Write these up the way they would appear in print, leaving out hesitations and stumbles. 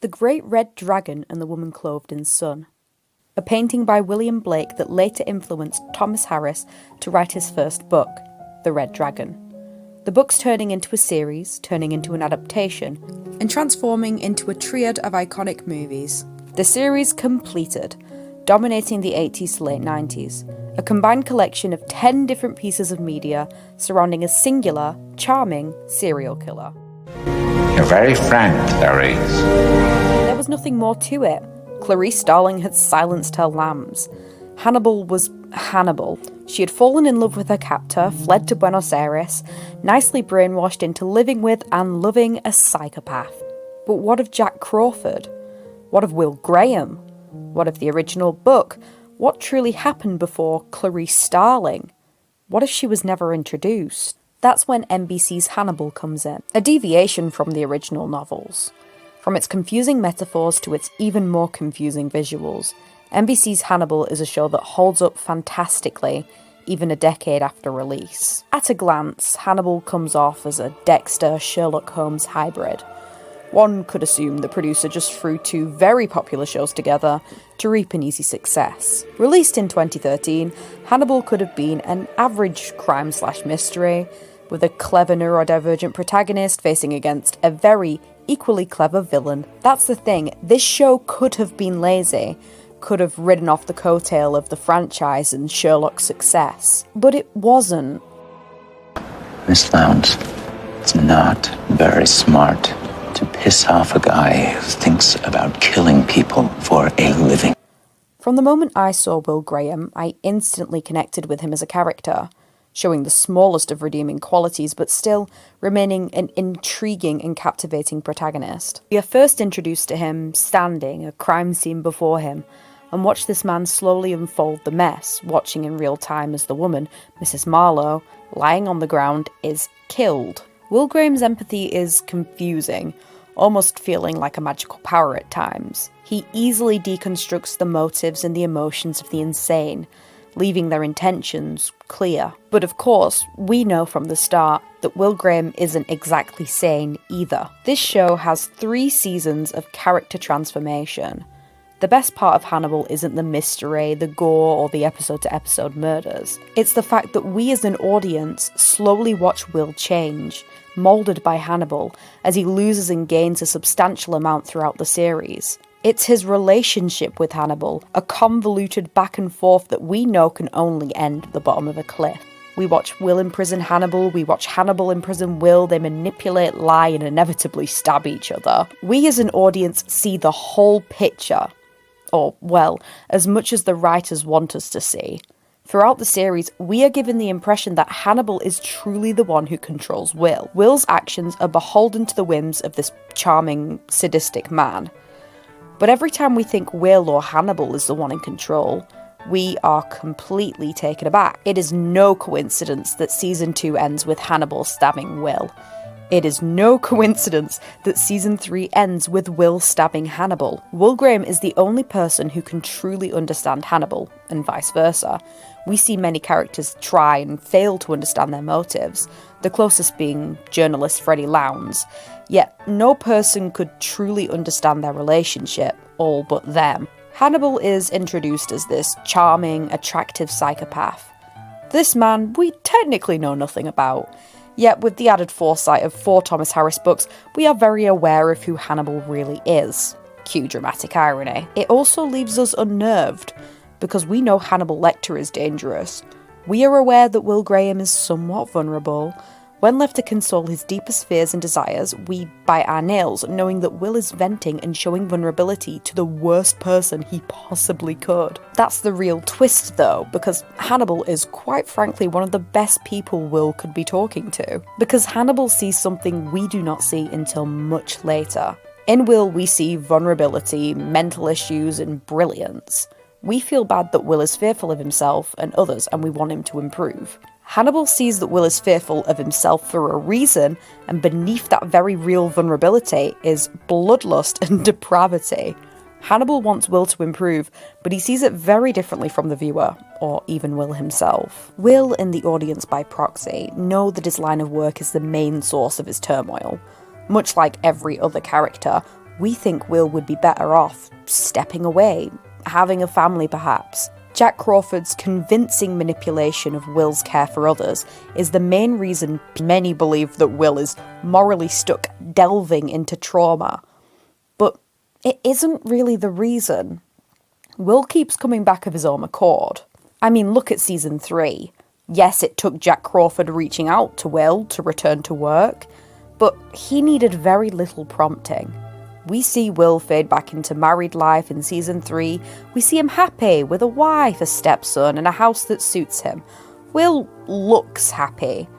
The Great Red Dragon and the Woman Clothed in Sun, a painting by William Blake that later influenced Thomas Harris to write his first book, The Red Dragon. The book's turning into a series, turning into an adaptation, and transforming into a triad of iconic movies. The series completed, dominating the 80s to late 90s, a combined collection of 10 different pieces of media surrounding a singular, charming serial killer. You're very frank, Clarice. There was nothing more to it. Clarice Starling had silenced her lambs. Hannibal was Hannibal. She had fallen in love with her captor, fled to Buenos Aires, nicely brainwashed into living with and loving a psychopath. But what of Jack Crawford? What of Will Graham? What of the original book? What truly happened before Clarice Starling? What if she was never introduced? That's when NBC's Hannibal comes in, a deviation from the original novels. From its confusing metaphors to its even more confusing visuals, NBC's Hannibal is a show that holds up fantastically, even a decade after release. At a glance, Hannibal comes off as a Dexter-Sherlock Holmes hybrid. One could assume the producer just threw two very popular shows together to reap an easy success. Released in 2013, Hannibal could have been an average crime/mystery, with a clever neurodivergent protagonist facing against a very equally clever villain. That's the thing, this show could have been lazy, could have ridden off the coattail of the franchise and Sherlock's success, but it wasn't. Miss Lowndes, it's not very smart to piss off a guy who thinks about killing people for a living. From the moment I saw Will Graham, I instantly connected with him as a character, showing the smallest of redeeming qualities, but still remaining an intriguing and captivating protagonist. We are first introduced to him standing, a crime scene before him, and watch this man slowly unfold the mess, watching in real time as the woman, Mrs. Marlowe, lying on the ground, is killed. Will Graham's empathy is confusing, almost feeling like a magical power at times. He easily deconstructs the motives and the emotions of the insane, leaving their intentions clear. But of course, we know from the start that Will Graham isn't exactly sane either. This show has 3 seasons of character transformation. The best part of Hannibal isn't the mystery, the gore, or the episode-to-episode murders. It's the fact that we as an audience slowly watch Will change, moulded by Hannibal, as he loses and gains a substantial amount throughout the series. It's his relationship with Hannibal, a convoluted back and forth that we know can only end at the bottom of a cliff. We watch Will imprison Hannibal, we watch Hannibal imprison Will, they manipulate, lie, and inevitably stab each other. We as an audience see the whole picture. Or, well, as much as the writers want us to see. Throughout the series, we are given the impression that Hannibal is truly the one who controls Will. Will's actions are beholden to the whims of this charming, sadistic man. But every time we think Will or Hannibal is the one in control, we are completely taken aback. It is no coincidence that Season 2 ends with Hannibal stabbing Will. It is no coincidence that Season 3 ends with Will stabbing Hannibal. Will Graham is the only person who can truly understand Hannibal, and vice versa. We see many characters try and fail to understand their motives, the closest being journalist Freddie Lowndes, yet no person could truly understand their relationship, all but them. Hannibal is introduced as this charming, attractive psychopath. This man we technically know nothing about. Yet, with the added foresight of 4 Thomas Harris books, we are very aware of who Hannibal really is. Cue dramatic irony. It also leaves us unnerved, because we know Hannibal Lecter is dangerous. We are aware that Will Graham is somewhat vulnerable. When left to console his deepest fears and desires, we bite our nails, knowing that Will is venting and showing vulnerability to the worst person he possibly could. That's the real twist though, because Hannibal is quite frankly one of the best people Will could be talking to. Because Hannibal sees something we do not see until much later. In Will we see vulnerability, mental issues, and brilliance. We feel bad that Will is fearful of himself and others, and we want him to improve. Hannibal sees that Will is fearful of himself for a reason, and beneath that very real vulnerability is bloodlust and depravity. Hannibal wants Will to improve, but he sees it very differently from the viewer, or even Will himself. Will, and the audience by proxy, know that his line of work is the main source of his turmoil. Much like every other character, We think Will would be better off stepping away, having a family perhaps. Jack Crawford's convincing manipulation of Will's care for others is the main reason many believe that Will is morally stuck delving into trauma. But it isn't really the reason. Will keeps coming back of his own accord. I mean, look at season 3. Yes, it took Jack Crawford reaching out to Will to return to work, but he needed very little prompting. We see Will fade back into married life in season 3. We see him happy with a wife, a stepson, and a house that suits him. Will looks happy,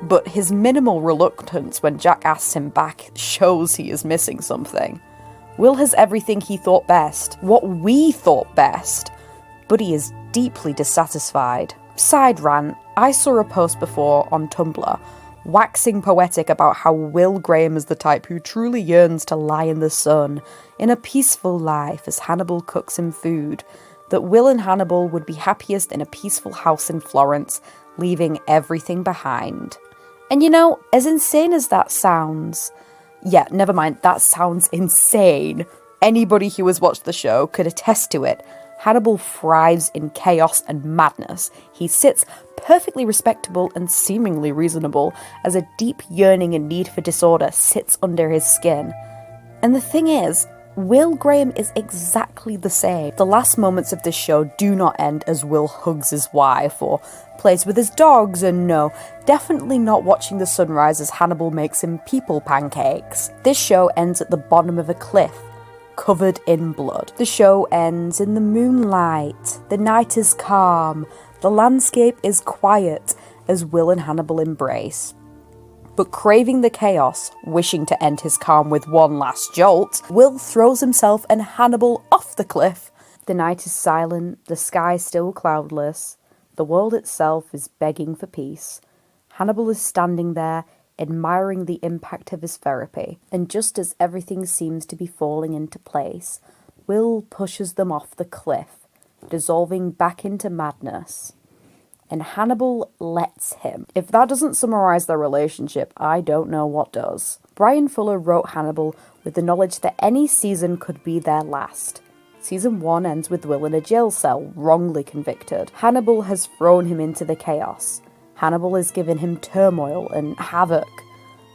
but his minimal reluctance when Jack asks him back shows he is missing something. Will has everything he thought best, what we thought best, but he is deeply dissatisfied. Side rant, I saw a post before on Tumblr waxing poetic about how Will Graham is the type who truly yearns to lie in the sun, in a peaceful life as Hannibal cooks him food, that Will and Hannibal would be happiest in a peaceful house in Florence, leaving everything behind. And you know, as insane as that sounds... Yeah, never mind, that sounds insane. Anybody who has watched the show could attest to it. Hannibal thrives in chaos and madness. He sits perfectly respectable and seemingly reasonable as a deep yearning and need for disorder sits under his skin. And the thing is, Will Graham is exactly the same. The last moments of this show do not end as Will hugs his wife or plays with his dogs, and no, definitely not watching the sunrise as Hannibal makes him people pancakes. This show ends at the bottom of a cliff, covered in blood. The show ends in the moonlight. The night is calm. The landscape is quiet as Will and Hannibal embrace. But craving the chaos, wishing to end his calm with one last jolt, Will throws himself and Hannibal off the cliff. The night is silent, the sky still cloudless. The world itself is begging for peace. Hannibal is standing there, admiring the impact of his therapy, and just as everything seems to be falling into place, Will pushes them off the cliff, dissolving back into madness. And Hannibal lets him. If that doesn't summarize their relationship, I don't know what does. Brian Fuller wrote Hannibal with the knowledge that any season could be their last. Season 1 ends with Will in a jail cell, wrongly convicted. Hannibal has thrown him into the chaos. Hannibal has given him turmoil and havoc.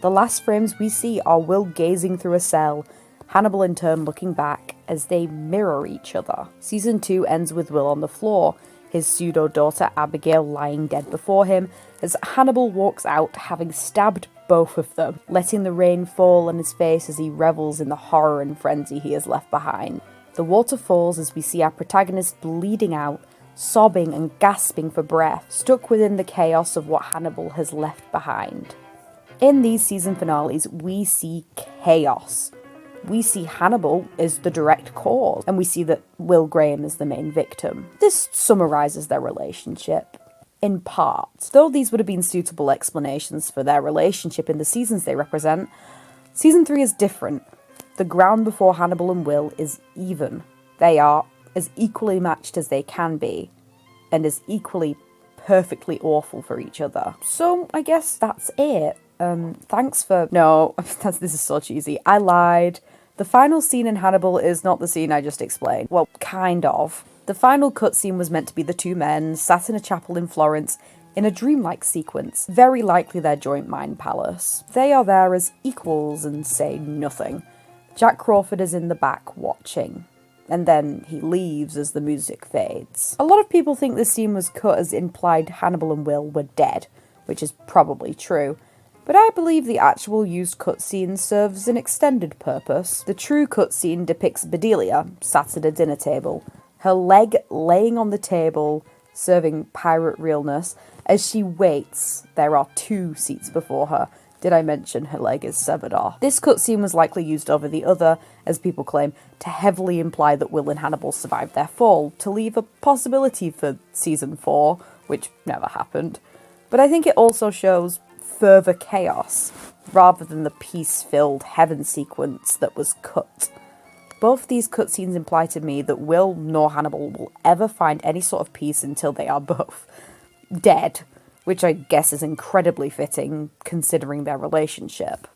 The last frames we see are Will gazing through a cell, Hannibal in turn looking back as they mirror each other. Season 2 ends with Will on the floor, his pseudo-daughter Abigail lying dead before him, as Hannibal walks out having stabbed both of them, letting the rain fall on his face as he revels in the horror and frenzy he has left behind. The water falls as we see our protagonist bleeding out, sobbing and gasping for breath, stuck within the chaos of what Hannibal has left behind. In these season finales, we see chaos. We see Hannibal as the direct cause, and we see that Will Graham is the main victim. This summarizes their relationship, in part. Though these would have been suitable explanations for their relationship in the seasons they represent, season 3 is different. The ground before Hannibal and Will is even. They are as equally matched as they can be, and as equally perfectly awful for each other. So I guess that's it. Thanks for... No, this is so cheesy. I lied. The final scene in Hannibal is not the scene I just explained. Well, kind of. The final cutscene was meant to be the two men sat in a chapel in Florence in a dreamlike sequence, very likely their joint mind palace. They are there as equals and say nothing. Jack Crawford is in the back watching, and then he leaves as the music fades. A lot of people think this scene was cut as implied Hannibal and Will were dead, which is probably true. But I believe the actual used cutscene serves an extended purpose. The true cutscene depicts Bedelia, sat at a dinner table, her leg laying on the table, serving pirate realness. As she waits, there are 2 seats before her. Did I mention her leg is severed off? This cutscene was likely used over the other, as people claim, to heavily imply that Will and Hannibal survived their fall, to leave a possibility for season 4, which never happened. But I think it also shows further chaos, rather than the peace-filled heaven sequence that was cut. Both these cutscenes imply to me that Will nor Hannibal will ever find any sort of peace until they are both dead, which I guess is incredibly fitting considering their relationship.